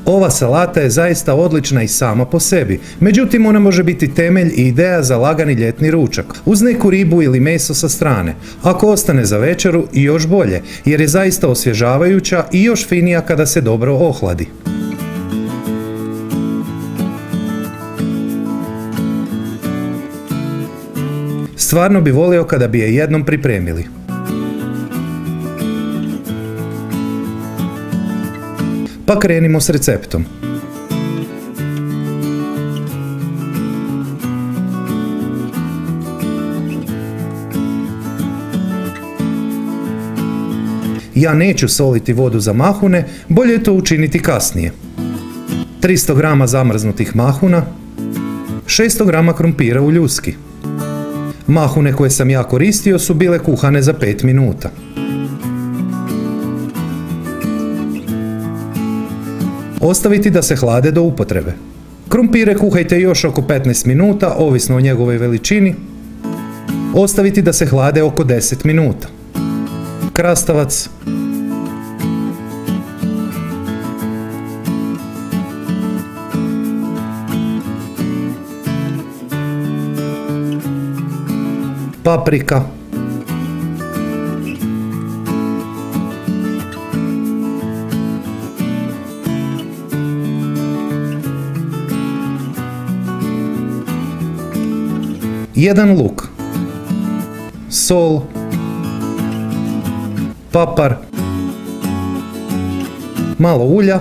Ova salata je zaista odlična i sama po sebi, međutim ona može biti temelj i ideja za lagani ljetni ručak, uz neku ribu ili meso sa strane. Ako ostane za večeru, i još bolje, jer je zaista osvježavajuća i još finija kada se dobro ohladi. Stvarno bi volio kada bi je jednom pripremili. Pa krenimo s receptom. Ja neću soliti vodu za mahune, bolje je to učiniti kasnije. 300 g zamrznutih mahuna, 600 g krumpira u ljuski. Mahune koje sam ja koristio su bile kuhane za 5 minuta. Ostaviti da se hlade do upotrebe. Krumpire kuhajte još oko 15 minuta, ovisno o njegovoj veličini. Ostaviti da se hlade oko 10 minuta. Krastavac. Paprika. Jedan luk. Sol. Papar. Malo ulja.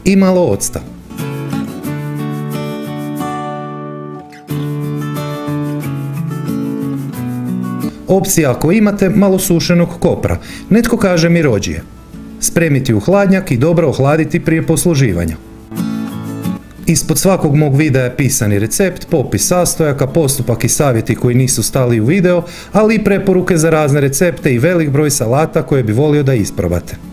I malo octa. Opcija ako imate malo sušenog kopra, netko kaže mirođije. Spremiti u hladnjak i dobro ohladiti prije posluživanja. Ispod svakog mog videa je pisani recept, popis sastojaka, postupak i savjeti koji nisu stali u video, ali i preporuke za razne recepte i velik broj salata koje bi volio da isprobate.